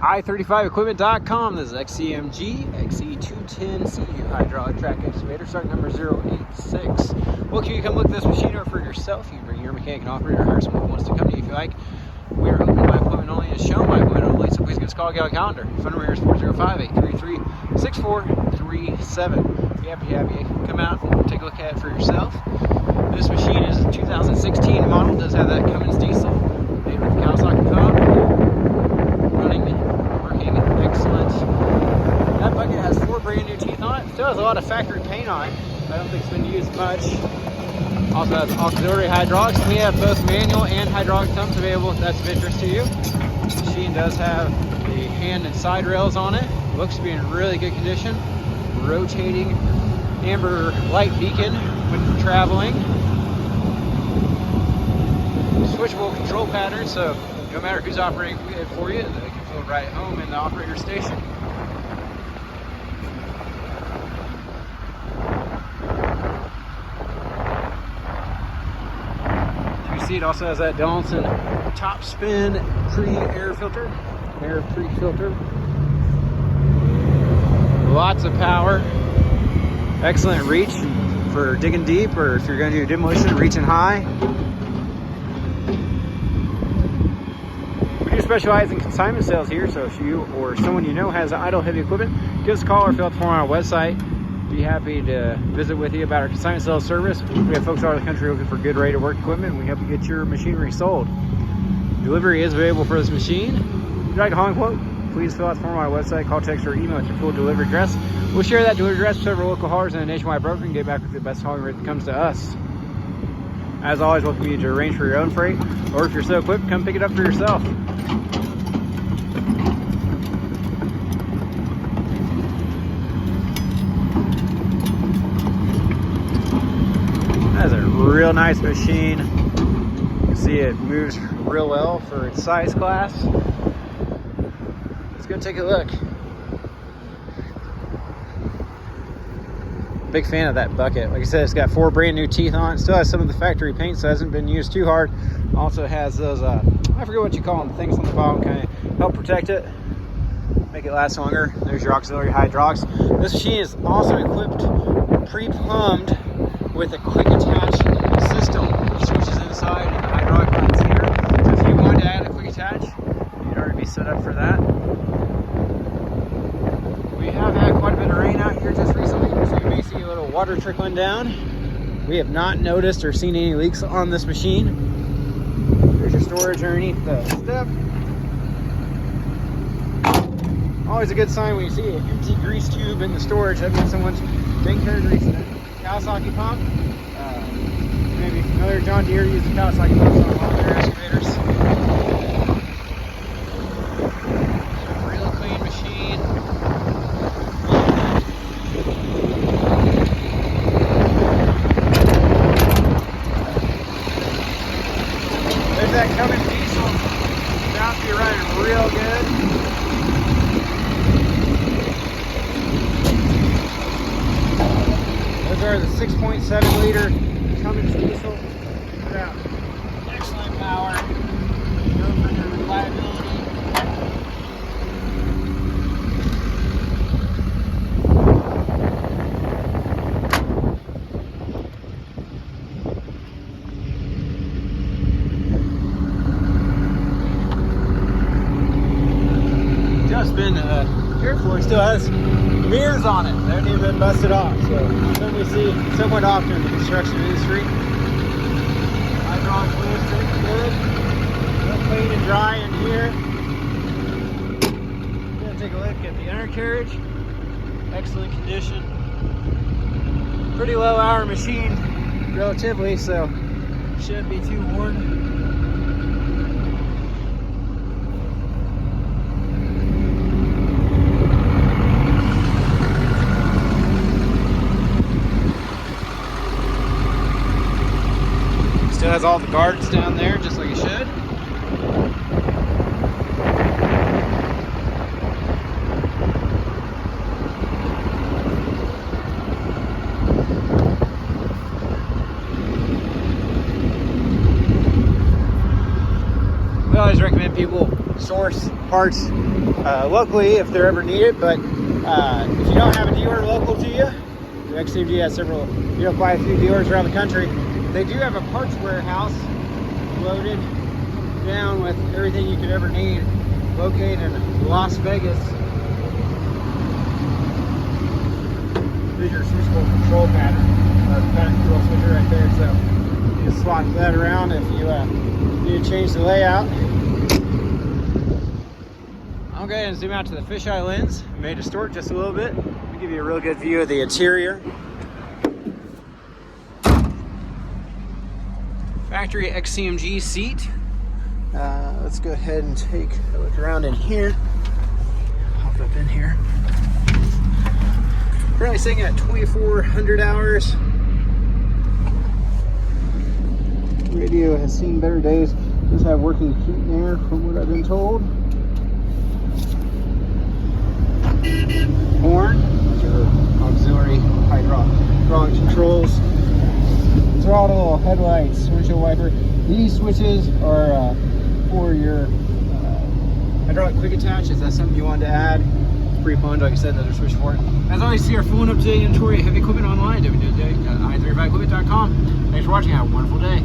i35equipment.com. This is XCMG XE210 CU hydraulic track excavator, start number 086. Well, can you come look this machine over for yourself? You can bring your mechanic and operator, or hire someone who wants to come to you if you like. We are open by appointment only, as shown by appointment only, so please give us a call, get on the calendar. Phone number here is 405-833-6437. Be happy to have you come out and take a look at it for yourself. This machine is a 2016 model, does have that Cummins diesel, made with the Kawasaki pump. Running, working, excellent. That bucket has 4 brand new teeth on it. Still has a lot of factory paint on it. I don't think it's been used much. Also has auxiliary hydraulics. We have both manual and hydraulic pumps available if that's of interest to you. The machine does have the hand and side rails on it. Looks to be in really good condition. Rotating amber light beacon when traveling. Switchable control pattern, so no matter who's operating it for you, they can feel right at home in the operator station. You see, it also has that Donaldson top spin pre-air filter, air pre-filter. Lots of power. Excellent reach for digging deep, or if you're going to do demolition, reaching high. We do specialize in consignment sales here, so if you or someone you know has idle heavy equipment, give us a call or fill out the form on our website. Be happy to visit with you about our consignment sales service. We have folks all over the country looking for good rate of work equipment, and we help you get your machinery sold. Delivery is available for this machine. If you'd like a hauling quote, please fill out the form on our website, call, text, or email with your full delivery address. We'll share that delivery address with several local haulers and a nationwide broker and get back with the best hauling rate that comes to us. As always, welcome you to arrange for your own freight, or if you're so equipped, come pick it up for yourself. That's a real nice machine. You can see it moves real well for its size class. Let's go take a look. Big fan of that bucket. Like I said, it's got 4 brand new teeth on it. Still has some of the factory paint, so it hasn't been used too hard. Also has those, I forget what you call them, things on the bottom, kind of help protect it, make it last longer. There's your auxiliary hydraulics. This machine is also equipped, pre-plumbed with a quick attach system. Switches inside and the hydraulic lines here. So if you wanted to add a quick attach, you'd already be set up for that. We have had quite a bit of rain out here just recently, so you may see a little water trickling down. We have not noticed or seen any leaks on this machine. There's your storage underneath the step. Always a good sign when you see an empty grease tube in the storage. That means someone's taking care of greasing it. Kawasaki pump. Maybe familiar, John Deere uses Kawasaki pumps on a lot of their excavators. Real clean machine. There's that Cummins diesel. Sounds to be running real good. Those are the 6.7 liter Cummins diesel. Excellent power. Known for their reliability. Just been cared for. It still has mirrors on it. They haven't even been busted off. So something we see somewhat often in the construction industry. Hydraulic fluids pretty good. Real clean and dry in here. Gonna take a look at the undercarriage. Excellent condition. Pretty low hour machine relatively, so shouldn't be too worn. Still has all the guards down there, just like it should. We always recommend people source parts locally if they're ever needed. But if you don't have a dealer local to you, XCMG has several, quite a few dealers around the country. They do have a parts warehouse loaded down with everything you could ever need, located in Las Vegas. There's your switchable control pattern, pattern control switcher right there. So you just swap that around if you need to change the layout. I'll go ahead and zoom out to the fisheye lens. I may distort just a little bit. I'll give you a real good view of the interior. Factory XCMG seat. Let's go ahead and take a look around in here. Hop up in here. Currently sitting at 2,400 hours. Radio has seen better days. Does have working heat and air from what I've been told. Horn, which are auxiliary hydraulic controls. Throttle, headlights, windshield wiper. These switches are for your hydraulic quick attach. If that's something you wanted to add, it's pretty fun. Like I said, another switch for it. As always, see our full and up-to-date inventory of heavy equipment online. www.i35equipment.com. Thanks for watching. Have a wonderful day.